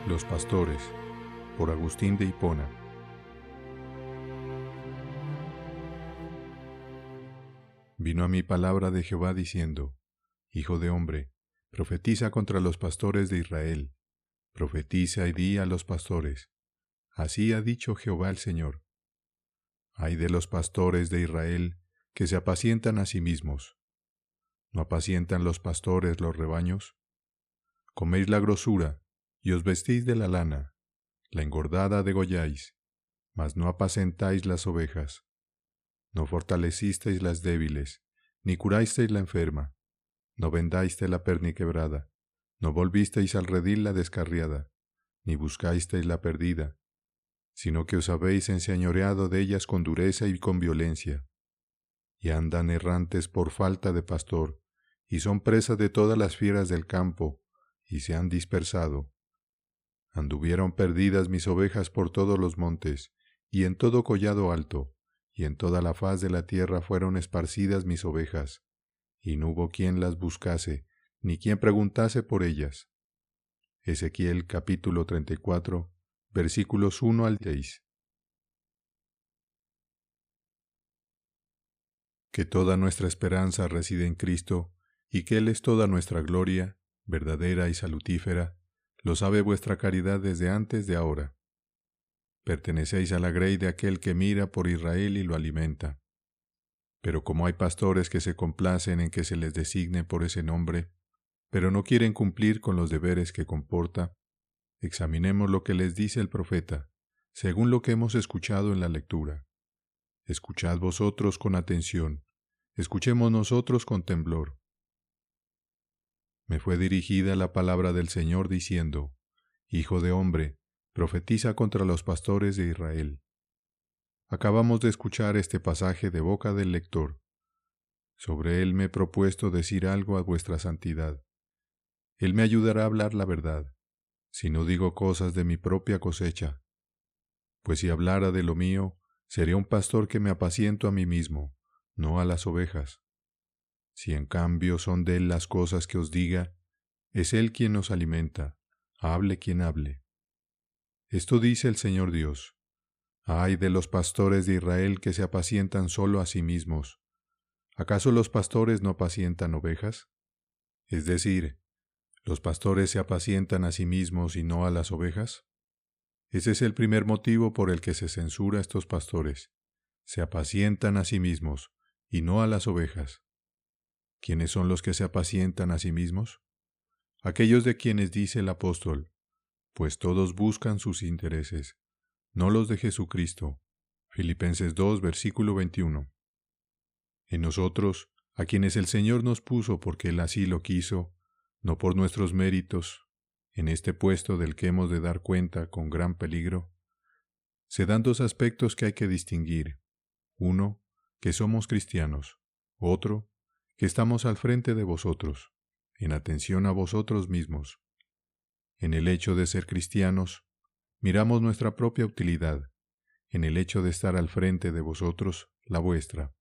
Los pastores, por Agustín de Hipona. Vino a mí palabra de Jehová diciendo: Hijo de hombre, profetiza contra los pastores de Israel. Profetiza y di a los pastores: Así ha dicho Jehová el Señor. Ay de los pastores de Israel, que se apacientan a sí mismos. ¿No apacientan los pastores los rebaños? Coméis la grosura, y os vestís de la lana, la engordada degolláis, mas no apacentáis las ovejas. No fortalecisteis las débiles, ni curasteis la enferma, no vendasteis la perniquebrada, no volvisteis al redil la descarriada, ni buscasteis la perdida, sino que os habéis enseñoreado de ellas con dureza y con violencia, y andan errantes por falta de pastor, y son presa de todas las fieras del campo, y se han dispersado. Anduvieron perdidas mis ovejas por todos los montes, y en todo collado alto, y en toda la faz de la tierra fueron esparcidas mis ovejas, y no hubo quien las buscase, ni quien preguntase por ellas. Ezequiel capítulo 34, versículos 1 al 6. Que toda nuestra esperanza reside en Cristo, y que Él es toda nuestra gloria, verdadera y salutífera, lo sabe vuestra caridad desde antes de ahora. Pertenecéis a la grey de aquel que mira por Israel y lo alimenta. Pero como hay pastores que se complacen en que se les designe por ese nombre, pero no quieren cumplir con los deberes que comporta, examinemos lo que les dice el profeta, según lo que hemos escuchado en la lectura. Escuchad vosotros con atención, escuchemos nosotros con temblor. Me fue dirigida la palabra del Señor diciendo: Hijo de hombre, profetiza contra los pastores de Israel. Acabamos de escuchar este pasaje de boca del lector. Sobre él me he propuesto decir algo a vuestra santidad. Él me ayudará a hablar la verdad, si no digo cosas de mi propia cosecha. Pues si hablara de lo mío, sería un pastor que me apaciento a mí mismo, no a las ovejas. Si en cambio son de él las cosas que os diga, es él quien nos alimenta, hable quien hable. Esto dice el Señor Dios: Ay de los pastores de Israel que se apacientan solo a sí mismos. ¿Acaso los pastores no apacientan ovejas? Es decir, ¿los pastores se apacientan a sí mismos y no a las ovejas? Ese es el primer motivo por el que se censura a estos pastores. Se apacientan a sí mismos y no a las ovejas. ¿Quiénes son los que se apacientan a sí mismos? Aquellos de quienes dice el apóstol: Pues todos buscan sus intereses, no los de Jesucristo. Filipenses 2, versículo 21. En nosotros, a quienes el Señor nos puso porque Él así lo quiso, no por nuestros méritos, en este puesto del que hemos de dar cuenta con gran peligro, se dan dos aspectos que hay que distinguir. Uno, que somos cristianos. Otro, que estamos al frente de vosotros, en atención a vosotros mismos. En el hecho de ser cristianos, miramos nuestra propia utilidad. En el hecho de estar al frente de vosotros, la vuestra.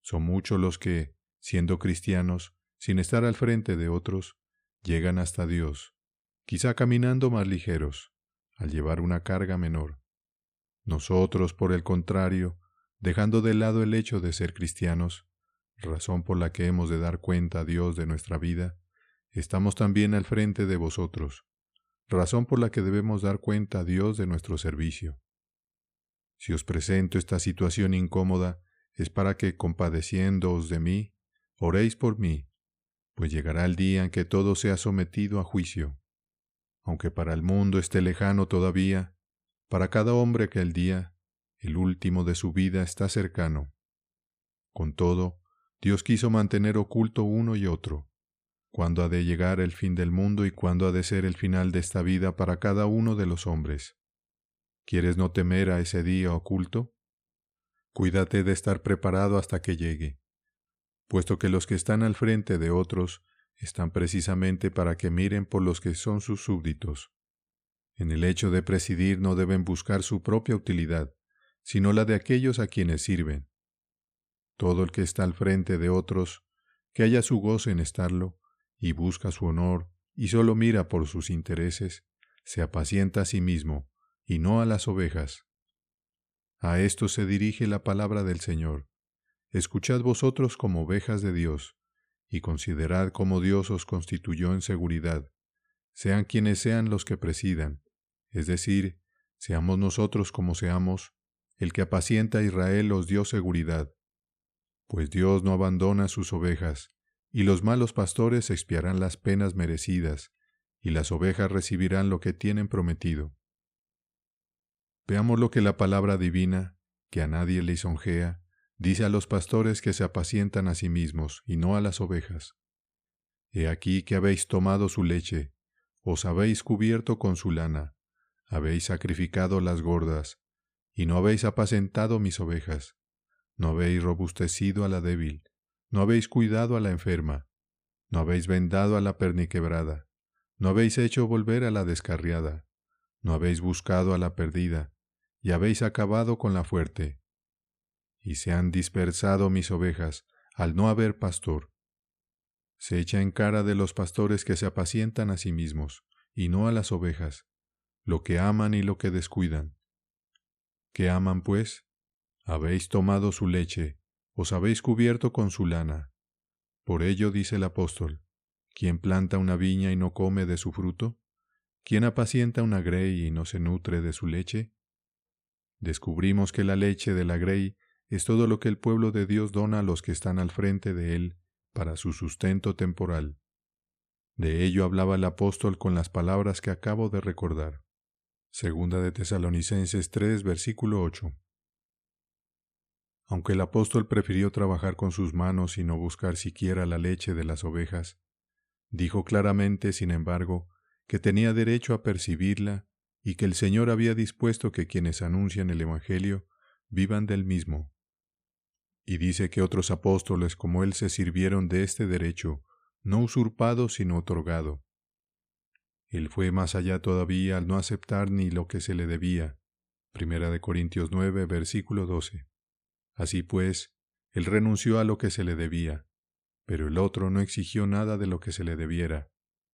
Son muchos los que, siendo cristianos, sin estar al frente de otros, llegan hasta Dios, quizá caminando más ligeros, al llevar una carga menor. Nosotros, por el contrario, dejando de lado el hecho de ser cristianos, razón por la que hemos de dar cuenta a Dios de nuestra vida, estamos también al frente de vosotros, razón por la que debemos dar cuenta a Dios de nuestro servicio. Si os presento esta situación incómoda, es para que, compadeciéndoos de mí, oréis por mí, pues llegará el día en que todo sea sometido a juicio. Aunque para el mundo esté lejano todavía, para cada hombre aquel día, el último de su vida, está cercano. Con todo, Dios quiso mantener oculto uno y otro, cuándo ha de llegar el fin del mundo y cuándo ha de ser el final de esta vida para cada uno de los hombres. ¿Quieres no temer a ese día oculto? Cuídate de estar preparado hasta que llegue, puesto que los que están al frente de otros están precisamente para que miren por los que son sus súbditos. En el hecho de presidir no deben buscar su propia utilidad, sino la de aquellos a quienes sirven. Todo el que está al frente de otros, que haya su gozo en estarlo, y busca su honor, y solo mira por sus intereses, se apacienta a sí mismo, y no a las ovejas. A esto se dirige la palabra del Señor. Escuchad vosotros como ovejas de Dios, y considerad cómo Dios os constituyó en seguridad, sean quienes sean los que presidan, es decir, seamos nosotros como seamos, el que apacienta a Israel os dio seguridad. Pues Dios no abandona sus ovejas, y los malos pastores expiarán las penas merecidas, y las ovejas recibirán lo que tienen prometido. Veamos lo que la palabra divina, que a nadie le lisonjea, dice a los pastores que se apacientan a sí mismos, y no a las ovejas. He aquí que habéis tomado su leche, os habéis cubierto con su lana, habéis sacrificado las gordas, y no habéis apacentado mis ovejas, no habéis robustecido a la débil, no habéis cuidado a la enferma, no habéis vendado a la perniquebrada, no habéis hecho volver a la descarriada, no habéis buscado a la perdida, y habéis acabado con la fuerte. Y se han dispersado mis ovejas, al no haber pastor. Se echa en cara de los pastores que se apacientan a sí mismos, y no a las ovejas, lo que aman y lo que descuidan. ¿Qué aman, pues? Habéis tomado su leche, os habéis cubierto con su lana. Por ello dice el apóstol, ¿quién planta una viña y no come de su fruto? ¿Quién apacienta una grey y no se nutre de su leche? Descubrimos que la leche de la grey es todo lo que el pueblo de Dios dona a los que están al frente de él para su sustento temporal. De ello hablaba el apóstol con las palabras que acabo de recordar. Segunda de Tesalonicenses 3, versículo 8. Aunque el apóstol prefirió trabajar con sus manos y no buscar siquiera la leche de las ovejas, dijo claramente, sin embargo, que tenía derecho a percibirla y que el Señor había dispuesto que quienes anuncian el Evangelio vivan del mismo. Y dice que otros apóstoles como él se sirvieron de este derecho, no usurpado sino otorgado. Él fue más allá todavía al no aceptar ni lo que se le debía. Primera de Corintios 9, versículo 12. Así pues, él renunció a lo que se le debía, pero el otro no exigió nada de lo que se le debiera.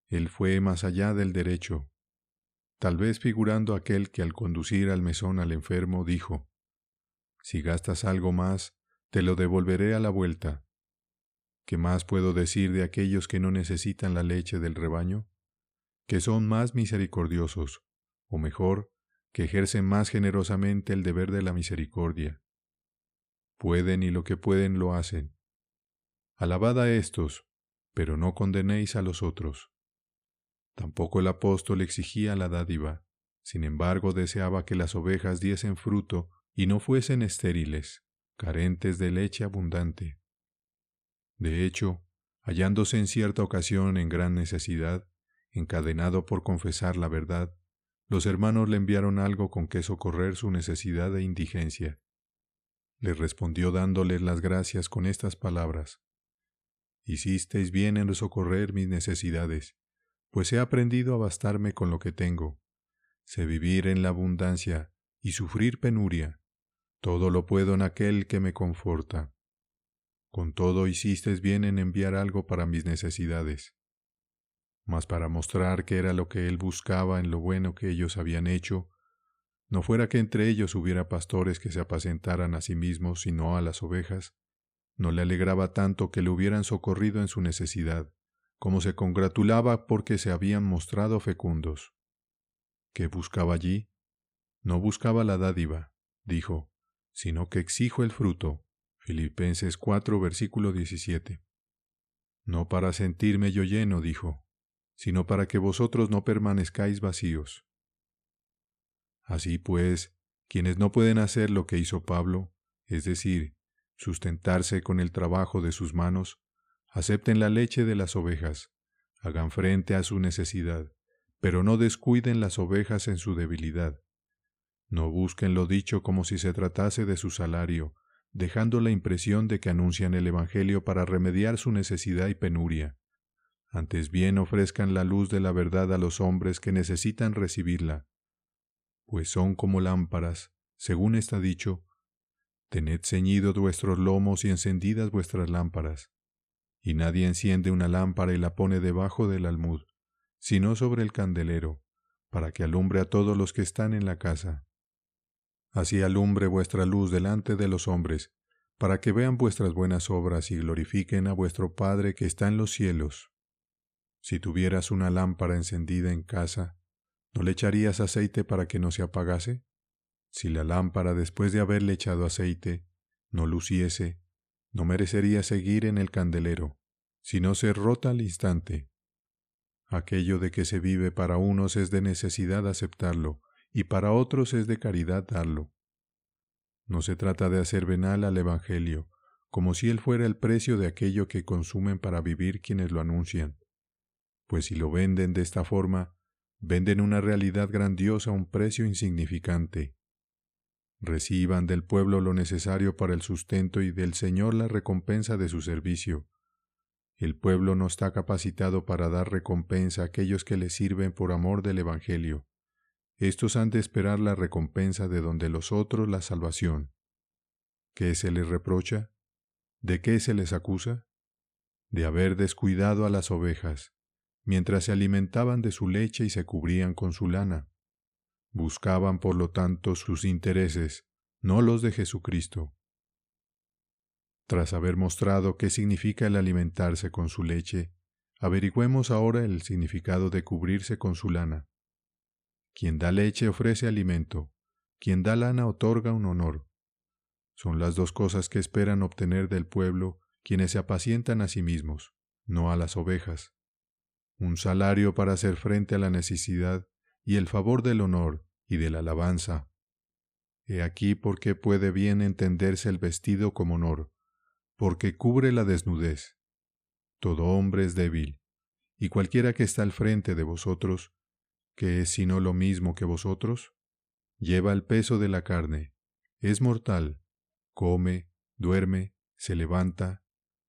Él fue más allá del derecho, tal vez figurando aquel que al conducir al mesón al enfermo dijo, «Si gastas algo más, te lo devolveré a la vuelta». ¿Qué más puedo decir de aquellos que no necesitan la leche del rebaño? Que son más misericordiosos, o mejor, que ejercen más generosamente el deber de la misericordia. Pueden y lo que pueden lo hacen. Alabad a estos, pero no condenéis a los otros. Tampoco el apóstol exigía la dádiva, sin embargo deseaba que las ovejas diesen fruto y no fuesen estériles, carentes de leche abundante. De hecho, hallándose en cierta ocasión en gran necesidad, encadenado por confesar la verdad, los hermanos le enviaron algo con que socorrer su necesidad e indigencia. Le respondió dándoles las gracias con estas palabras: «Hicisteis bien en socorrer mis necesidades, pues he aprendido a bastarme con lo que tengo. Sé vivir en la abundancia y sufrir penuria. Todo lo puedo en aquel que me conforta». Con todo hicisteis bien en enviar algo para mis necesidades. Mas para mostrar que era lo que él buscaba en lo bueno que ellos habían hecho, no fuera que entre ellos hubiera pastores que se apacentaran a sí mismos y no a las ovejas, no le alegraba tanto que le hubieran socorrido en su necesidad, como se congratulaba porque se habían mostrado fecundos. ¿Qué buscaba allí? No buscaba la dádiva, dijo, sino que exijo el fruto. Filipenses 4, versículo 17. No para sentirme yo lleno, dijo, sino para que vosotros no permanezcáis vacíos. Así pues, quienes no pueden hacer lo que hizo Pablo, es decir, sustentarse con el trabajo de sus manos, acepten la leche de las ovejas, hagan frente a su necesidad, pero no descuiden las ovejas en su debilidad. No busquen lo dicho como si se tratase de su salario, dejando la impresión de que anuncian el Evangelio para remediar su necesidad y penuria. Antes bien ofrezcan la luz de la verdad a los hombres que necesitan recibirla, pues son como lámparas, según está dicho, «Tened ceñidos vuestros lomos y encendidas vuestras lámparas». Y nadie enciende una lámpara y la pone debajo del almud, sino sobre el candelero, para que alumbre a todos los que están en la casa. Así alumbre vuestra luz delante de los hombres, para que vean vuestras buenas obras y glorifiquen a vuestro Padre que está en los cielos. Si tuvieras una lámpara encendida en casa, ¿no le echarías aceite para que no se apagase? Si la lámpara, después de haberle echado aceite, no luciese, no merecería seguir en el candelero, sino ser rota al instante. Aquello de que se vive para unos es de necesidad aceptarlo, y para otros es de caridad darlo. No se trata de hacer venal al Evangelio, como si él fuera el precio de aquello que consumen para vivir quienes lo anuncian. Pues si lo venden de esta forma, venden una realidad grandiosa a un precio insignificante. Reciban del pueblo lo necesario para el sustento y del Señor la recompensa de su servicio. El pueblo no está capacitado para dar recompensa a aquellos que le sirven por amor del Evangelio. Estos han de esperar la recompensa de donde los otros la salvación. ¿Qué se les reprocha? ¿De qué se les acusa? De haber descuidado a las ovejas, mientras se alimentaban de su leche y se cubrían con su lana. Buscaban, por lo tanto, sus intereses, no los de Jesucristo. Tras haber mostrado qué significa el alimentarse con su leche, averigüemos ahora el significado de cubrirse con su lana. Quien da leche ofrece alimento, quien da lana otorga un honor. Son las dos cosas que esperan obtener del pueblo quienes se apacientan a sí mismos, no a las ovejas. Un salario para hacer frente a la necesidad y el favor del honor y de la alabanza. He aquí por qué puede bien entenderse el vestido como honor, porque cubre la desnudez. Todo hombre es débil, y cualquiera que está al frente de vosotros, que es sino lo mismo que vosotros, lleva el peso de la carne, es mortal, come, duerme, se levanta,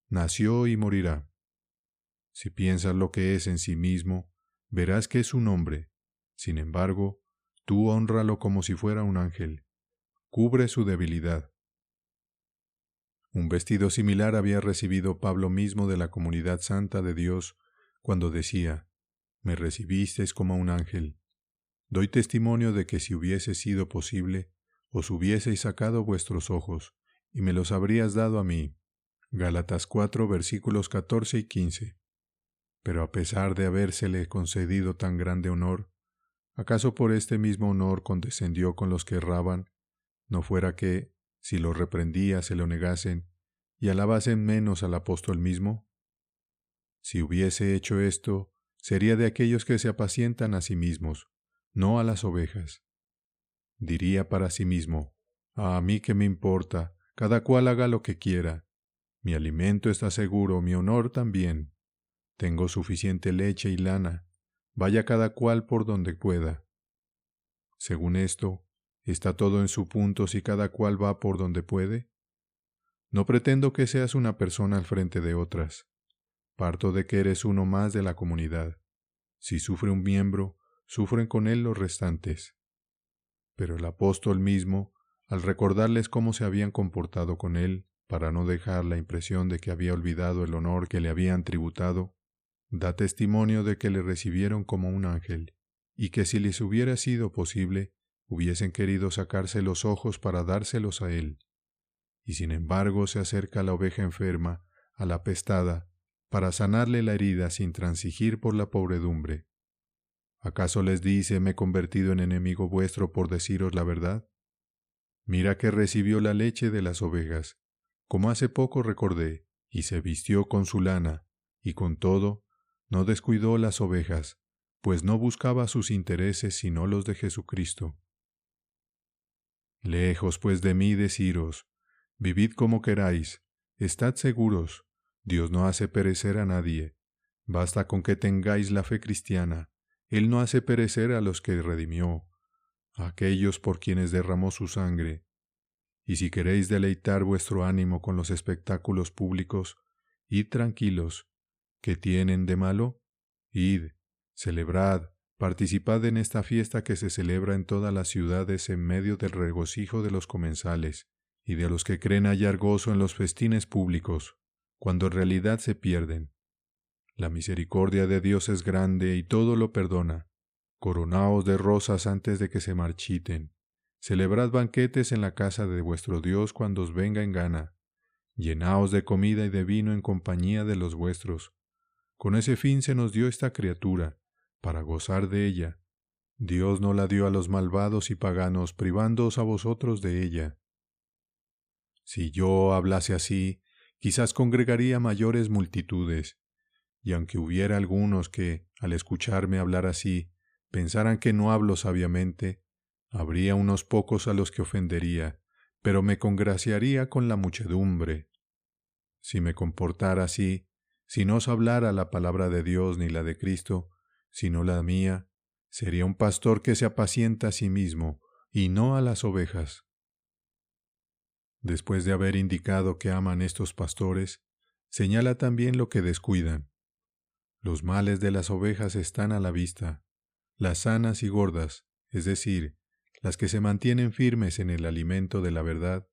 nació y morirá. Si piensas lo que es en sí mismo, verás que es un hombre. Sin embargo, tú hónralo como si fuera un ángel. Cubre su debilidad. Un vestido similar había recibido Pablo mismo de la comunidad santa de Dios cuando decía: «Me recibisteis como un ángel». Doy testimonio de que si hubiese sido posible, os hubieseis sacado vuestros ojos, y me los habrías dado a mí. Gálatas 4, versículos 14 y 15. Pero a pesar de habérsele concedido tan grande honor, ¿acaso por este mismo honor condescendió con los que erraban? No fuera que, si lo reprendía, se lo negasen, y alabasen menos al apóstol mismo. Si hubiese hecho esto, sería de aquellos que se apacientan a sí mismos, no a las ovejas. Diría para sí mismo: «A mí qué me importa, cada cual haga lo que quiera. Mi alimento está seguro, mi honor también. Tengo suficiente leche y lana, vaya cada cual por donde pueda». Según esto, ¿está todo en su punto si cada cual va por donde puede? No pretendo que seas una persona al frente de otras. Parto de que eres uno más de la comunidad. Si sufre un miembro, sufren con él los restantes. Pero el apóstol mismo, al recordarles cómo se habían comportado con él, para no dejar la impresión de que había olvidado el honor que le habían tributado, da testimonio de que le recibieron como un ángel, y que si les hubiera sido posible, hubiesen querido sacarse los ojos para dárselos a él. Y sin embargo se acerca a la oveja enferma, a la apestada, para sanarle la herida sin transigir por la pobredumbre. ¿Acaso les dice: «Me he convertido en enemigo vuestro por deciros la verdad»? Mira que recibió la leche de las ovejas, como hace poco recordé, y se vistió con su lana, y con todo, no descuidó las ovejas, pues no buscaba sus intereses sino los de Jesucristo. Lejos pues de mí deciros: vivid como queráis, estad seguros, Dios no hace perecer a nadie. Basta con que tengáis la fe cristiana. Él no hace perecer a los que redimió, a aquellos por quienes derramó su sangre. Y si queréis deleitar vuestro ánimo con los espectáculos públicos, id tranquilos. ¿Qué tienen de malo? Id, celebrad, participad en esta fiesta que se celebra en todas las ciudades en medio del regocijo de los comensales y de los que creen hallar gozo en los festines públicos, cuando en realidad se pierden. La misericordia de Dios es grande y todo lo perdona. Coronaos de rosas antes de que se marchiten. Celebrad banquetes en la casa de vuestro Dios cuando os venga en gana. Llenaos de comida y de vino en compañía de los vuestros. Con ese fin se nos dio esta criatura, para gozar de ella. Dios no la dio a los malvados y paganos, privándoos a vosotros de ella. Si yo hablase así, quizás congregaría mayores multitudes, y aunque hubiera algunos que, al escucharme hablar así, pensaran que no hablo sabiamente, habría unos pocos a los que ofendería, pero me congraciaría con la muchedumbre. Si me comportara así, si no os hablara la palabra de Dios ni la de Cristo, sino la mía, sería un pastor que se apacienta a sí mismo y no a las ovejas. Después de haber indicado que aman estos pastores, señala también lo que descuidan. Los males de las ovejas están a la vista, las sanas y gordas, es decir, las que se mantienen firmes en el alimento de la verdad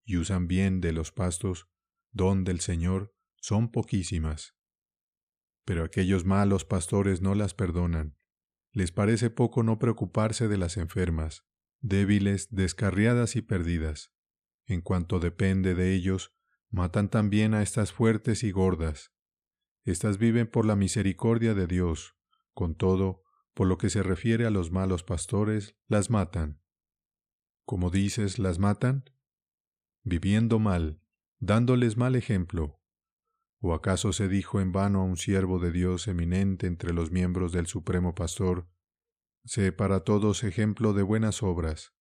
y usan bien de los pastos, don del Señor, son poquísimas. Pero aquellos malos pastores no las perdonan. Les parece poco no preocuparse de las enfermas, débiles, descarriadas y perdidas. En cuanto depende de ellos, matan también a estas fuertes y gordas. Estas viven por la misericordia de Dios. Con todo, por lo que se refiere a los malos pastores, las matan. ¿Cómo dices, las matan? Viviendo mal, dándoles mal ejemplo. ¿O acaso se dijo en vano a un siervo de Dios eminente entre los miembros del Supremo Pastor: sé para todos ejemplo de buenas obras,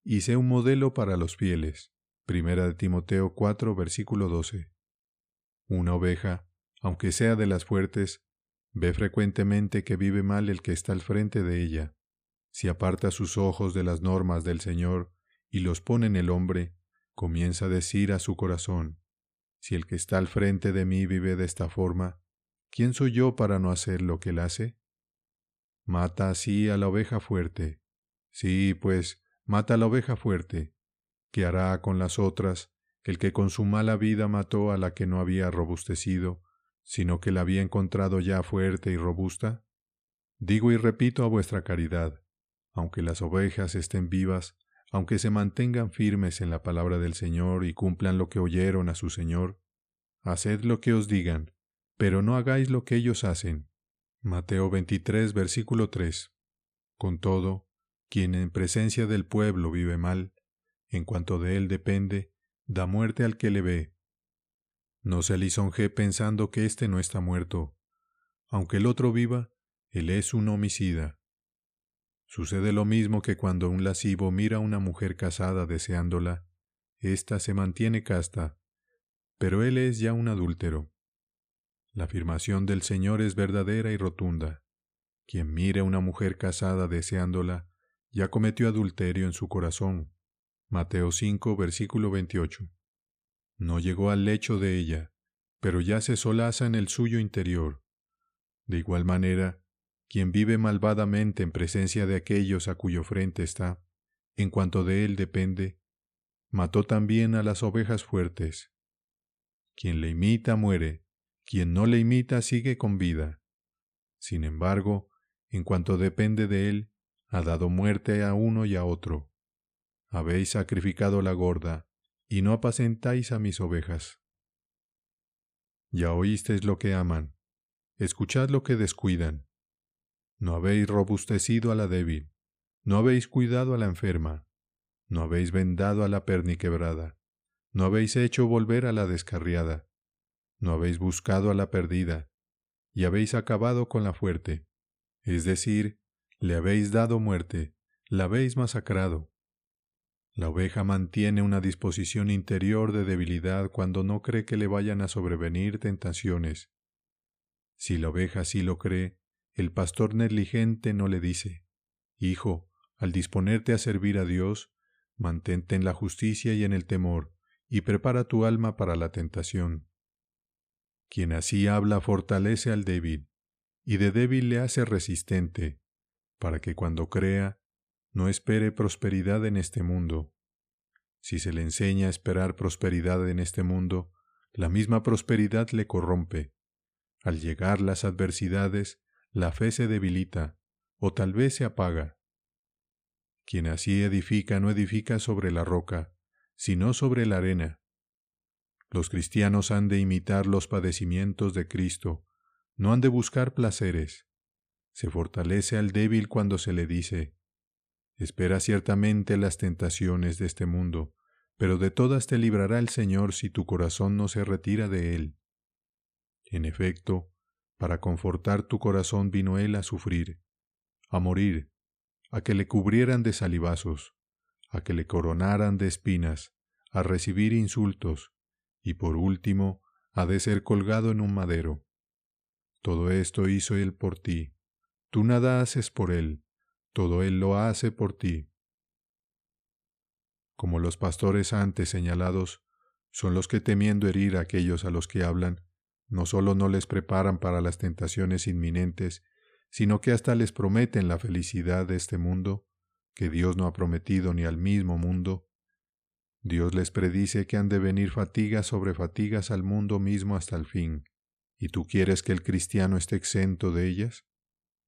y sé un modelo para los fieles? Primera de Timoteo 4, versículo 12. Una oveja, aunque sea de las fuertes, ve frecuentemente que vive mal el que está al frente de ella. Si aparta sus ojos de las normas del Señor y los pone en el hombre, comienza a decir a su corazón: si el que está al frente de mí vive de esta forma, ¿quién soy yo para no hacer lo que él hace? Mata así a la oveja fuerte. Sí, pues, mata a la oveja fuerte. ¿Qué hará con las otras el que con su mala vida mató a la que no había robustecido, sino que la había encontrado ya fuerte y robusta? Digo y repito a vuestra caridad, aunque las ovejas estén vivas, aunque se mantengan firmes en la palabra del Señor y cumplan lo que oyeron a su Señor, haced lo que os digan, pero no hagáis lo que ellos hacen. Mateo 23, versículo 3. Con todo, quien en presencia del pueblo vive mal, en cuanto de él depende, da muerte al que le ve. No se lisonjee pensando que éste no está muerto. Aunque el otro viva, él es un homicida. Sucede lo mismo que cuando un lascivo mira a una mujer casada deseándola, ésta se mantiene casta, pero él es ya un adúltero. La afirmación del Señor es verdadera y rotunda. Quien mire a una mujer casada deseándola, ya cometió adulterio en su corazón. Mateo 5, versículo 28. No llegó al lecho de ella, pero ya se solaza en el suyo interior. De igual manera, quien vive malvadamente en presencia de aquellos a cuyo frente está, en cuanto de él depende, mató también a las ovejas fuertes. Quien le imita muere, quien no le imita sigue con vida. Sin embargo, en cuanto depende de él, ha dado muerte a uno y a otro. Habéis sacrificado la gorda, y no apacentáis a mis ovejas. Ya oísteis lo que aman, escuchad lo que descuidan. No habéis robustecido a la débil, no habéis cuidado a la enferma, no habéis vendado a la perniquebrada, no habéis hecho volver a la descarriada, no habéis buscado a la perdida, y habéis acabado con la fuerte, es decir, le habéis dado muerte, la habéis masacrado. La oveja mantiene una disposición interior de debilidad cuando no cree que le vayan a sobrevenir tentaciones. Si la oveja sí lo cree, el pastor negligente no le dice: hijo, al disponerte a servir a Dios, mantente en la justicia y en el temor, y prepara tu alma para la tentación. Quien así habla fortalece al débil, y de débil le hace resistente, para que cuando crea, no espere prosperidad en este mundo. Si se le enseña a esperar prosperidad en este mundo, la misma prosperidad le corrompe. Al llegar las adversidades, la fe se debilita, o tal vez se apaga. Quien así edifica no edifica sobre la roca, sino sobre la arena. Los cristianos han de imitar los padecimientos de Cristo, no han de buscar placeres. Se fortalece al débil cuando se le dice: espera ciertamente las tentaciones de este mundo, pero de todas te librará el Señor si tu corazón no se retira de Él. En efecto, para confortar tu corazón vino Él a sufrir, a morir, a que le cubrieran de salivazos, a que le coronaran de espinas, a recibir insultos, y por último, ha de ser colgado en un madero. Todo esto hizo Él por ti. Tú nada haces por Él, todo Él lo hace por ti. Como los pastores antes señalados, son los que temiendo herir a aquellos a los que hablan, no solo no les preparan para las tentaciones inminentes, sino que hasta les prometen la felicidad de este mundo, que Dios no ha prometido ni al mismo mundo. Dios les predice que han de venir fatigas sobre fatigas al mundo mismo hasta el fin. ¿Y tú quieres que el cristiano esté exento de ellas?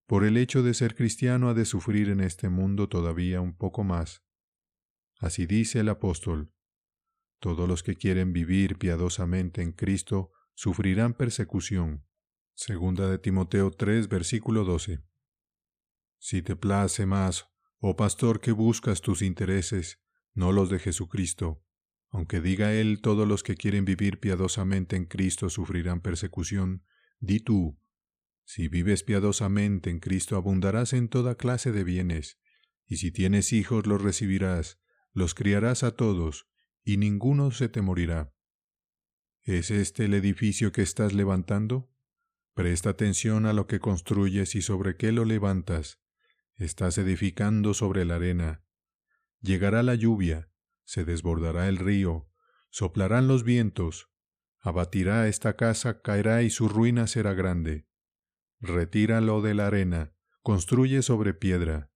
Por el hecho de ser cristiano ha de sufrir en este mundo todavía un poco más. Así dice el apóstol: todos los que quieren vivir piadosamente en Cristo sufrirán persecución. Segunda de Timoteo 3, versículo 12. Si te place más, oh pastor, que buscas tus intereses, no los de Jesucristo, aunque diga él todos los que quieren vivir piadosamente en Cristo sufrirán persecución, di tú: si vives piadosamente en Cristo abundarás en toda clase de bienes, y si tienes hijos los recibirás, los criarás a todos, y ninguno se te morirá. ¿Es este el edificio que estás levantando? Presta atención a lo que construyes y sobre qué lo levantas. Estás edificando sobre la arena. Llegará la lluvia, se desbordará el río, soplarán los vientos, abatirá esta casa, caerá y su ruina será grande. Retíralo de la arena, construye sobre piedra.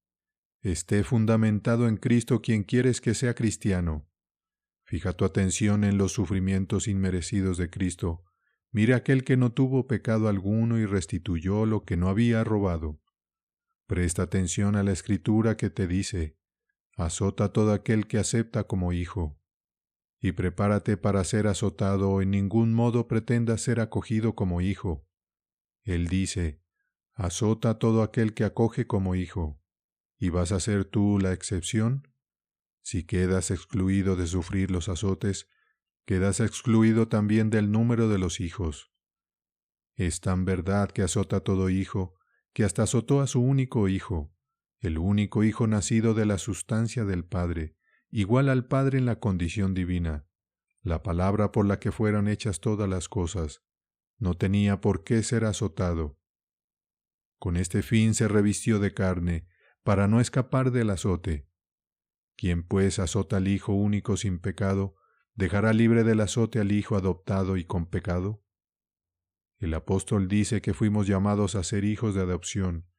Esté fundamentado en Cristo quien quieres que sea cristiano. Fija tu atención en los sufrimientos inmerecidos de Cristo. Mira aquel que no tuvo pecado alguno y restituyó lo que no había robado. Presta atención a la Escritura que te dice: azota a todo aquel que acepta como hijo. Y prepárate para ser azotado o en ningún modo pretendas ser acogido como hijo. Él dice: azota a todo aquel que acoge como hijo. ¿Y vas a ser tú la excepción? Si quedas excluido de sufrir los azotes, quedas excluido también del número de los hijos. Es tan verdad que azota a todo hijo, que hasta azotó a su único hijo, el único hijo nacido de la sustancia del Padre, igual al Padre en la condición divina, la palabra por la que fueron hechas todas las cosas. No tenía por qué ser azotado. Con este fin se revistió de carne, para no escapar del azote. Quien pues azota al Hijo único sin pecado, ¿dejará libre del azote al Hijo adoptado y con pecado? El apóstol dice que fuimos llamados a ser hijos de adopción.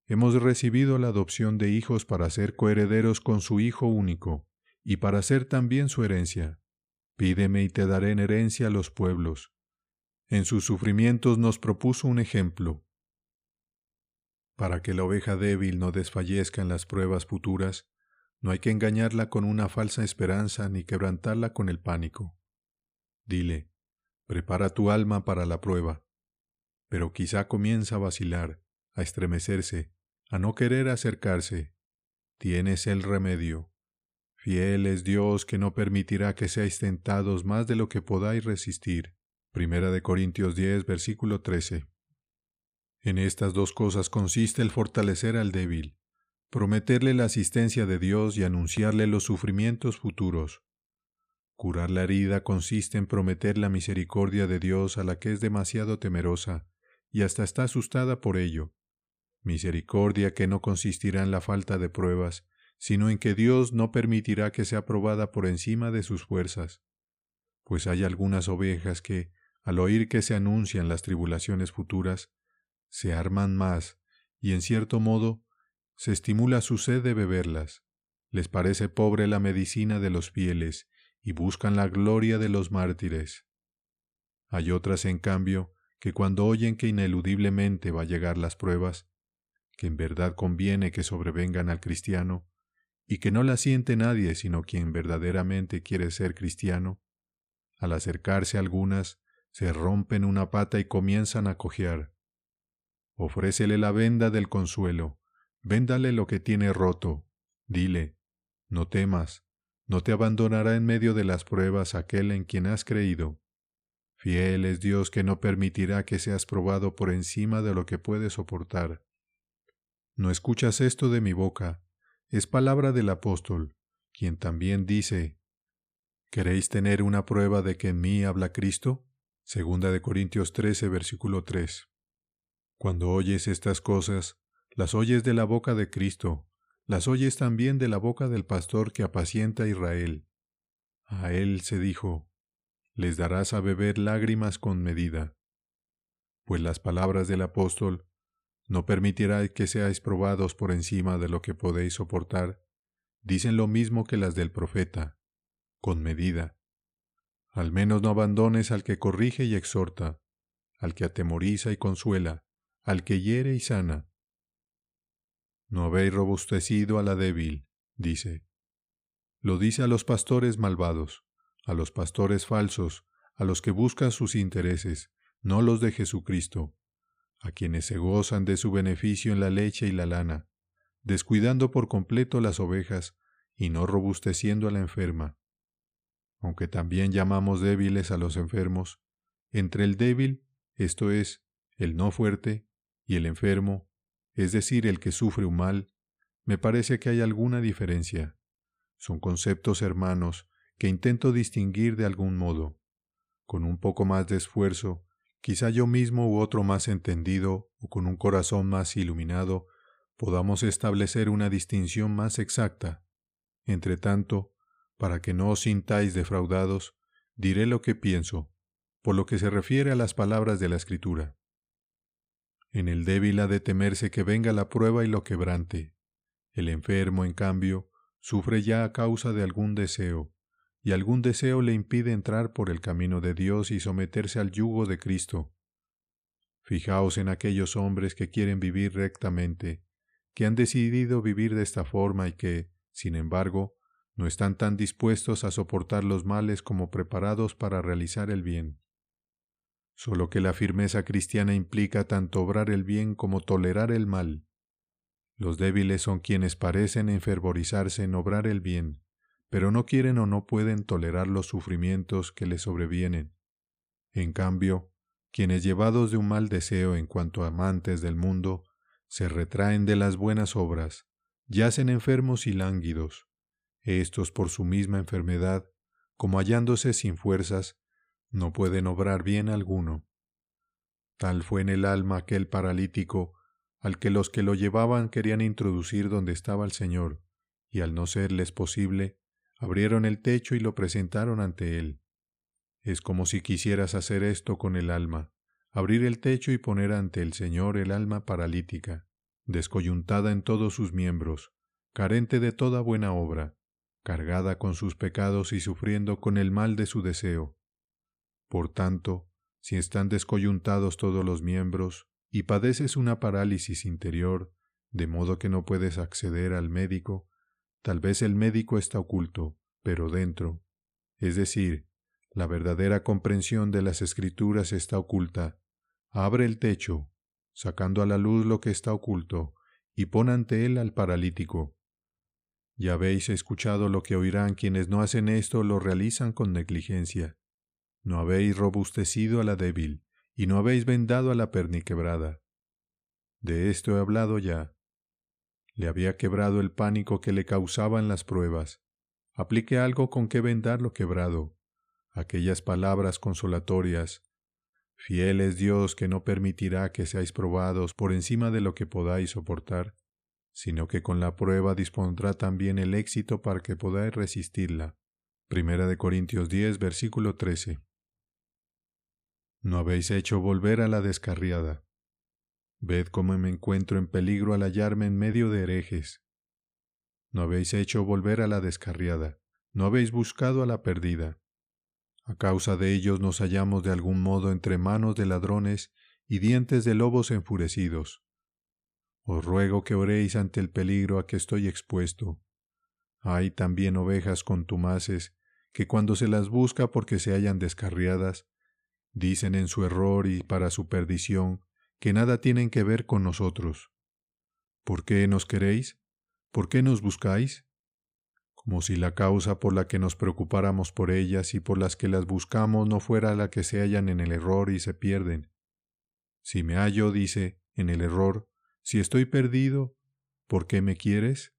Hemos recibido la adopción de hijos para ser coherederos con su Hijo único, y para ser también su herencia. Pídeme y te daré en herencia a los pueblos. En sus sufrimientos nos propuso un ejemplo. Para que la oveja débil no desfallezca en las pruebas futuras, no hay que engañarla con una falsa esperanza ni quebrantarla con el pánico. Dile: prepara tu alma para la prueba. Pero quizá comienza a vacilar, a estremecerse, a no querer acercarse. Tienes el remedio. Fiel es Dios que no permitirá que seáis tentados más de lo que podáis resistir. Primera de Corintios 10, versículo 13. En estas dos cosas consiste el fortalecer al débil, prometerle la asistencia de Dios y anunciarle los sufrimientos futuros. Curar la herida consiste en prometer la misericordia de Dios a la que es demasiado temerosa y hasta está asustada por ello. Misericordia que no consistirá en la falta de pruebas, sino en que Dios no permitirá que sea probada por encima de sus fuerzas. Pues hay algunas ovejas que, al oír que se anuncian las tribulaciones futuras, se arman más y, en cierto modo, se estimula su sed de beberlas. Les parece pobre la medicina de los fieles y buscan la gloria de los mártires. Hay otras, en cambio, que cuando oyen que ineludiblemente va a llegar las pruebas, que en verdad conviene que sobrevengan al cristiano, y que no la siente nadie sino quien verdaderamente quiere ser cristiano, al acercarse algunas, se rompen una pata y comienzan a cojear. Ofrécele la venda del consuelo, véndale lo que tiene roto, dile, no temas, no te abandonará en medio de las pruebas aquel en quien has creído. Fiel es Dios que no permitirá que seas probado por encima de lo que puedes soportar. No escuchas esto de mi boca, es palabra del apóstol, quien también dice, ¿queréis tener una prueba de que en mí habla Cristo? 2 Corintios 13, versículo 3. Cuando oyes estas cosas, las oyes de la boca de Cristo, las oyes también de la boca del pastor que apacienta a Israel. A él se dijo, les darás a beber lágrimas con medida. Pues las palabras del apóstol, no permitirá que seáis probados por encima de lo que podéis soportar, dicen lo mismo que las del profeta, con medida. Al menos no abandones al que corrige y exhorta, al que atemoriza y consuela, al que hiere y sana. No habéis robustecido a la débil, dice. Lo dice a los pastores malvados, a los pastores falsos, a los que buscan sus intereses, no los de Jesucristo, a quienes se gozan de su beneficio en la leche y la lana, descuidando por completo las ovejas y no robusteciendo a la enferma. Aunque también llamamos débiles a los enfermos, entre el débil, esto es, el no fuerte, y el enfermo, es decir, el que sufre un mal, me parece que hay alguna diferencia. Son conceptos hermanos que intento distinguir de algún modo. Con un poco más de esfuerzo, quizá yo mismo u otro más entendido o con un corazón más iluminado, podamos establecer una distinción más exacta. Entre tanto, para que no os sintáis defraudados, diré lo que pienso, por lo que se refiere a las palabras de la Escritura. En el débil ha de temerse que venga la prueba y lo quebrante. El enfermo, en cambio, sufre ya a causa de algún deseo, y algún deseo le impide entrar por el camino de Dios y someterse al yugo de Cristo. Fijaos en aquellos hombres que quieren vivir rectamente, que han decidido vivir de esta forma y que, sin embargo, no están tan dispuestos a soportar los males como preparados para realizar el bien. Solo que la firmeza cristiana implica tanto obrar el bien como tolerar el mal. Los débiles son quienes parecen enfervorizarse en obrar el bien, pero no quieren o no pueden tolerar los sufrimientos que les sobrevienen. En cambio, quienes llevados de un mal deseo en cuanto a amantes del mundo, se retraen de las buenas obras, yacen enfermos y lánguidos. Estos por su misma enfermedad, como hallándose sin fuerzas, no pueden obrar bien alguno. Tal fue en el alma aquel paralítico, al que los que lo llevaban querían introducir donde estaba el Señor, y al no serles posible, abrieron el techo y lo presentaron ante él. Es como si quisieras hacer esto con el alma, abrir el techo y poner ante el Señor el alma paralítica, descoyuntada en todos sus miembros, carente de toda buena obra, cargada con sus pecados y sufriendo con el mal de su deseo. Por tanto, si están descoyuntados todos los miembros y padeces una parálisis interior, de modo que no puedes acceder al médico, tal vez el médico está oculto, pero dentro, es decir, la verdadera comprensión de las Escrituras está oculta. Abre el techo, sacando a la luz lo que está oculto, y pon ante él al paralítico. Ya habéis escuchado lo que oirán quienes no hacen esto o lo realizan con negligencia. No habéis robustecido a la débil, y no habéis vendado a la perniquebrada. De esto he hablado ya. Le había quebrado el pánico que le causaban las pruebas. Aplique algo con que vendar lo quebrado. Aquellas palabras consolatorias. Fiel es Dios que no permitirá que seáis probados por encima de lo que podáis soportar, sino que con la prueba dispondrá también el éxito para que podáis resistirla. 1 Corintios 10, versículo 13. No habéis hecho volver a la descarriada. Ved cómo me encuentro en peligro al hallarme en medio de herejes. No habéis hecho volver a la descarriada, no habéis buscado a la perdida. A causa de ellos nos hallamos de algún modo entre manos de ladrones y dientes de lobos enfurecidos. Os ruego que oréis ante el peligro a que estoy expuesto. Hay también ovejas contumaces que cuando se las busca porque se hallan descarriadas, dicen en su error y para su perdición que nada tienen que ver con nosotros. ¿Por qué nos queréis? ¿Por qué nos buscáis? Como si la causa por la que nos preocupáramos por ellas y por las que las buscamos no fuera la que se hallan en el error y se pierden. Si me hallo, dice, en el error, si estoy perdido, ¿por qué me quieres?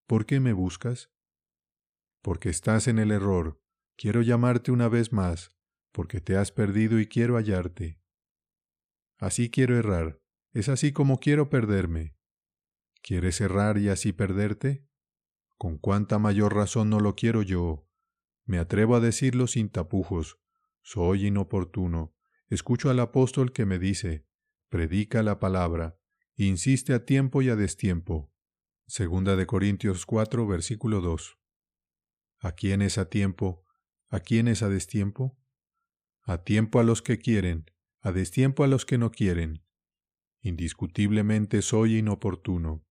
¿Por qué me buscas? Porque estás en el error, quiero llamarte una vez más, porque te has perdido y quiero hallarte. Así quiero errar, es así como quiero perderme. ¿Quieres errar y así perderte? Con cuánta mayor razón no lo quiero yo. Me atrevo a decirlo sin tapujos. Soy inoportuno. Escucho al apóstol que me dice, predica la palabra, insiste a tiempo y a destiempo. 2 Corintios 4, versículo 2. ¿A quién es a tiempo? ¿A quién es a destiempo? A tiempo a los que quieren, a destiempo a los que no quieren. Indiscutiblemente soy inoportuno.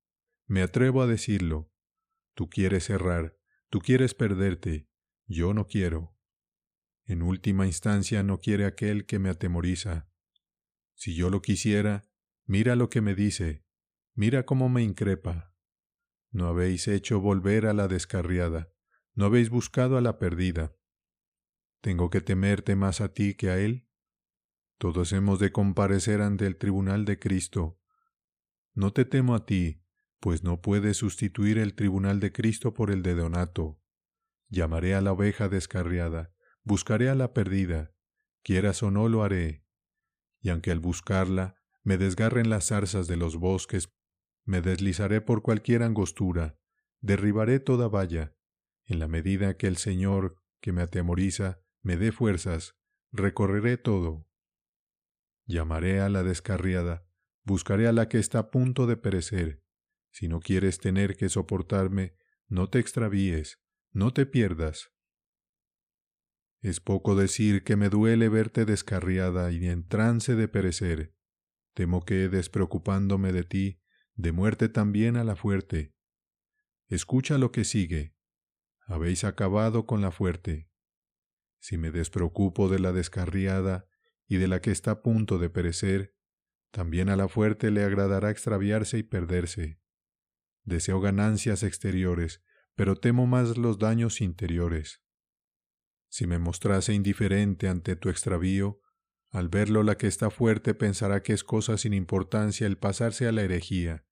Me atrevo a decirlo. Tú quieres errar, tú quieres perderte, yo no quiero. En última instancia no quiere aquel que me atemoriza. Si yo lo quisiera, mira lo que me dice, mira cómo me increpa. No habéis hecho volver a la descarriada, no habéis buscado a la perdida. ¿Tengo que temerte más a ti que a él? Todos hemos de comparecer ante el tribunal de Cristo. No te temo a ti, pues no puedes sustituir el tribunal de Cristo por el de Donato. Llamaré a la oveja descarriada, buscaré a la perdida, quieras o no lo haré. Y aunque al buscarla me desgarren las zarzas de los bosques, me deslizaré por cualquier angostura, derribaré toda valla. En la medida que el Señor, que me atemoriza, me dé fuerzas, recorreré todo. Llamaré a la descarriada, buscaré a la que está a punto de perecer. Si no quieres tener que soportarme, no te extravíes, no te pierdas. Es poco decir que me duele verte descarriada y en trance de perecer. Temo que, despreocupándome de ti, de muerte también a la fuerte. Escucha lo que sigue. Habéis acabado con la fuerte. Si me despreocupo de la descarriada y de la que está a punto de perecer, también a la fuerte le agradará extraviarse y perderse. Deseo ganancias exteriores, pero temo más los daños interiores. Si me mostrase indiferente ante tu extravío, al verlo la que está fuerte pensará que es cosa sin importancia el pasarse a la herejía.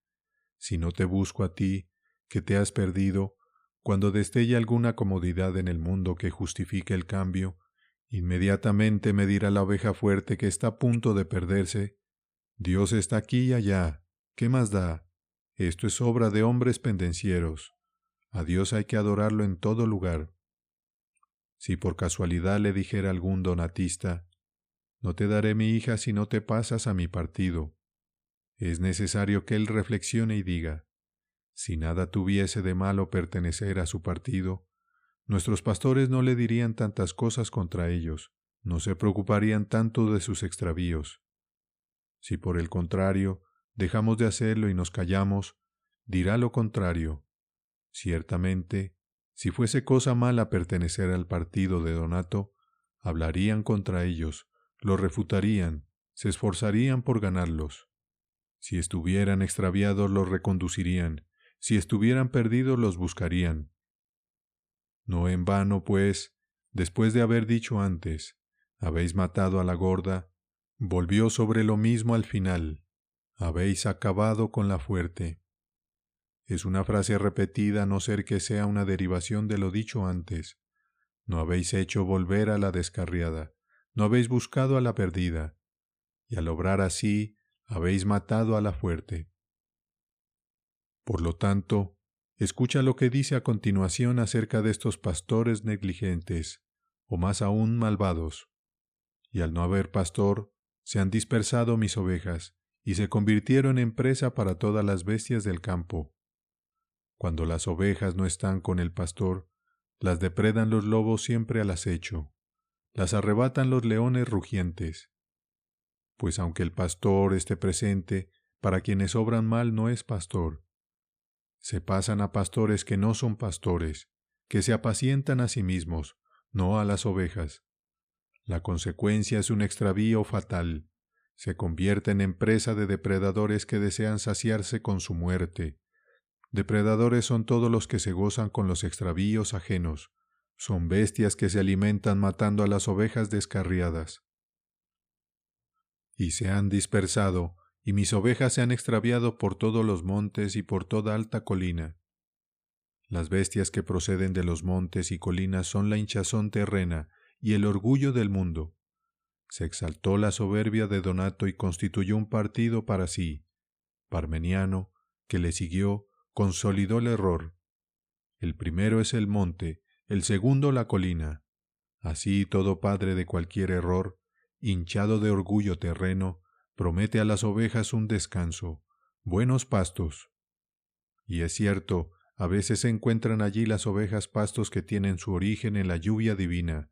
Si no te busco a ti, que te has perdido, cuando destelle alguna comodidad en el mundo que justifique el cambio, inmediatamente me dirá la oveja fuerte que está a punto de perderse, Dios está aquí y allá, ¿qué más da? Esto es obra de hombres pendencieros. A Dios hay que adorarlo en todo lugar. Si por casualidad le dijera algún donatista, no te daré mi hija si no te pasas a mi partido, es necesario que él reflexione y diga, si nada tuviese de malo pertenecer a su partido, nuestros pastores no le dirían tantas cosas contra ellos, no se preocuparían tanto de sus extravíos. Si por el contrario dejamos de hacerlo y nos callamos, dirá lo contrario. Ciertamente, si fuese cosa mala pertenecer al partido de Donato, hablarían contra ellos, los refutarían, se esforzarían por ganarlos. Si estuvieran extraviados los reconducirían, si estuvieran perdidos los buscarían. No en vano, pues, después de haber dicho antes, habéis matado a la gorda, volvió sobre lo mismo al final, habéis acabado con la fuerte. Es una frase repetida a no ser que sea una derivación de lo dicho antes. No habéis hecho volver a la descarriada, no habéis buscado a la perdida, y al obrar así, habéis matado a la fuerte. Por lo tanto, escucha lo que dice a continuación acerca de estos pastores negligentes, o más aún malvados. Y al no haber pastor, se han dispersado mis ovejas, y se convirtieron en presa para todas las bestias del campo. Cuando las ovejas no están con el pastor, las depredan los lobos siempre al acecho, las arrebatan los leones rugientes. Pues aunque el pastor esté presente, para quienes obran mal no es pastor. Se pasan a pastores que no son pastores, que se apacientan a sí mismos, no a las ovejas. La consecuencia es un extravío fatal. Se convierten en presa de depredadores que desean saciarse con su muerte. Depredadores son todos los que se gozan con los extravíos ajenos. Son bestias que se alimentan matando a las ovejas descarriadas. Y se han dispersado, y mis ovejas se han extraviado por todos los montes y por toda alta colina. Las bestias que proceden de los montes y colinas son la hinchazón terrena y el orgullo del mundo. Se exaltó la soberbia de Donato y constituyó un partido para sí. Parmeniano, que le siguió, consolidó el error. El primero es el monte, el segundo la colina. Así todo padre de cualquier error, hinchado de orgullo terreno, promete a las ovejas un descanso, buenos pastos. Y es cierto, a veces se encuentran allí las ovejas pastos que tienen su origen en la lluvia divina,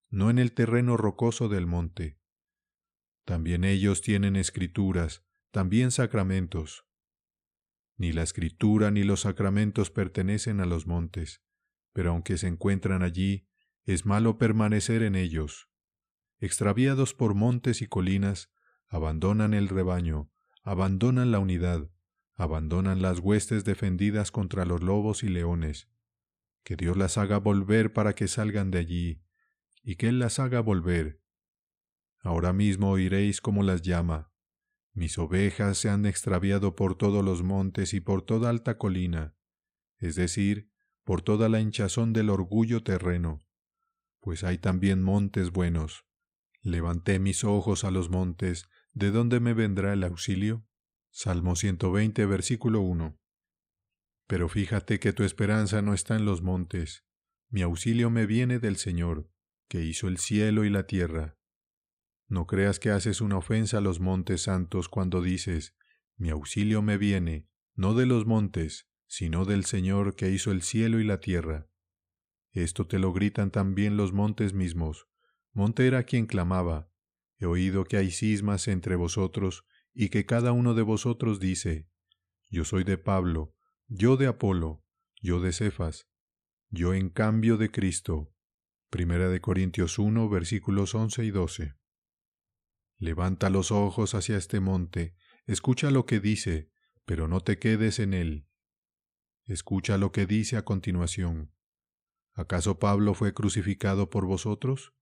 no en el terreno rocoso del monte. También ellos tienen escrituras, también sacramentos. Ni la escritura ni los sacramentos pertenecen a los montes, pero aunque se encuentran allí, es malo permanecer en ellos. Extraviados por montes y colinas, abandonan el rebaño, abandonan la unidad, abandonan las huestes defendidas contra los lobos y leones. Que Dios las haga volver para que salgan de allí, y que Él las haga volver. Ahora mismo oiréis cómo las llama. Mis ovejas se han extraviado por todos los montes y por toda alta colina, es decir, por toda la hinchazón del orgullo terreno, pues hay también montes buenos. Levanté mis ojos a los montes, ¿de dónde me vendrá el auxilio? Salmo 120, versículo 1. Pero fíjate que tu esperanza no está en los montes. Mi auxilio me viene del Señor, que hizo el cielo y la tierra. No creas que haces una ofensa a los montes santos cuando dices, mi auxilio me viene, no de los montes, sino del Señor que hizo el cielo y la tierra. Esto te lo gritan también los montes mismos. Monte era quien clamaba, he oído que hay cismas entre vosotros, y que cada uno de vosotros dice, yo soy de Pablo, yo de Apolo, yo de Cefas, yo en cambio de Cristo. 1 Corintios 1, versículos 11 y 12. Levanta los ojos hacia este monte, escucha lo que dice, pero no te quedes en él. Escucha lo que dice a continuación. ¿Acaso Pablo fue crucificado por vosotros?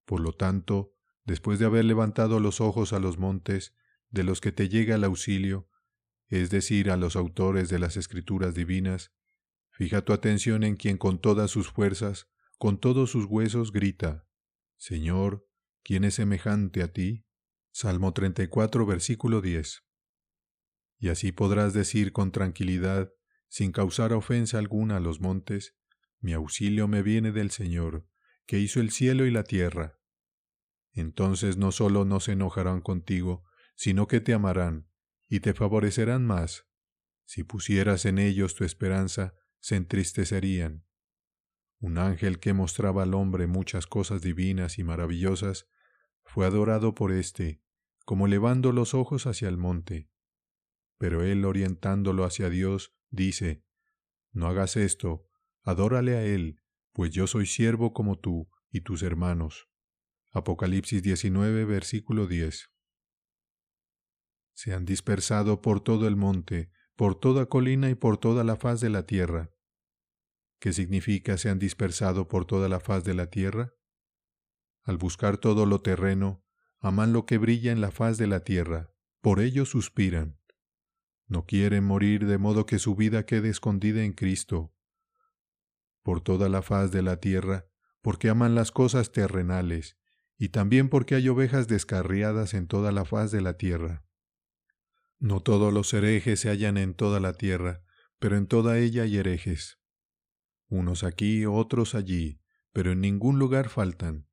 Por lo tanto, después de haber levantado los ojos a los montes, de los que te llega el auxilio, es decir, a los autores de las Escrituras divinas, fija tu atención en quien con todas sus fuerzas, con todos sus huesos grita, Señor, ¿quién es semejante a ti? Salmo 34, versículo 10. Y así podrás decir con tranquilidad, sin causar ofensa alguna a los montes, mi auxilio me viene del Señor, que hizo el cielo y la tierra. Entonces no solo no se enojarán contigo, sino que te amarán y te favorecerán más. Si pusieras en ellos tu esperanza, se entristecerían. Un ángel que mostraba al hombre muchas cosas divinas y maravillosas, fue adorado por éste, como elevando los ojos hacia el monte. Pero él, orientándolo hacia Dios, dice, no hagas esto, adórale a él, pues yo soy siervo como tú y tus hermanos. Apocalipsis 19, versículo 10. Se han dispersado por todo el monte, por toda colina y por toda la faz de la tierra. ¿Qué significa se han dispersado por toda la faz de la tierra? Al buscar todo lo terreno, aman lo que brilla en la faz de la tierra, por ello suspiran. No quieren morir de modo que su vida quede escondida en Cristo. Por toda la faz de la tierra, porque aman las cosas terrenales, y también porque hay ovejas descarriadas en toda la faz de la tierra. No todos los herejes se hallan en toda la tierra, pero en toda ella hay herejes. Unos aquí, otros allí, pero en ningún lugar faltan.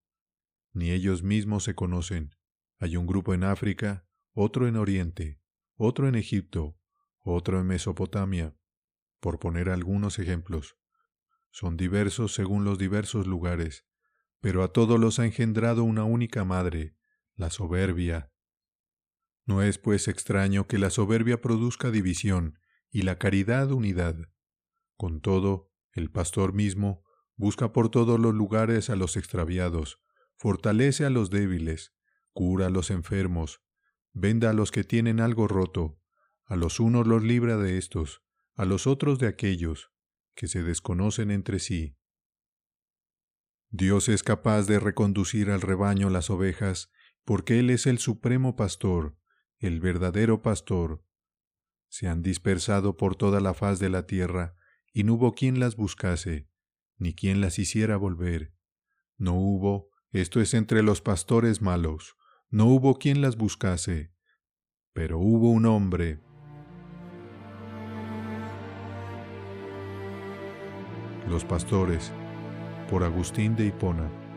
Ni ellos mismos se conocen. Hay un grupo en África, otro en Oriente, otro en Egipto, otro en Mesopotamia, por poner algunos ejemplos. Son diversos según los diversos lugares, pero a todos los ha engendrado una única madre, la soberbia. No es pues extraño que la soberbia produzca división y la caridad unidad. Con todo, el pastor mismo busca por todos los lugares a los extraviados, fortalece a los débiles, cura a los enfermos, venda a los que tienen algo roto, a los unos los libra de éstos, a los otros de aquellos que se desconocen entre sí. Dios es capaz de reconducir al rebaño las ovejas, porque Él es el supremo pastor, el verdadero pastor. Se han dispersado por toda la faz de la tierra, y no hubo quien las buscase, ni quien las hiciera volver. No hubo, esto es entre los pastores malos, no hubo quien las buscase, pero hubo un hombre. Los pastores, por Agustín de Hipona.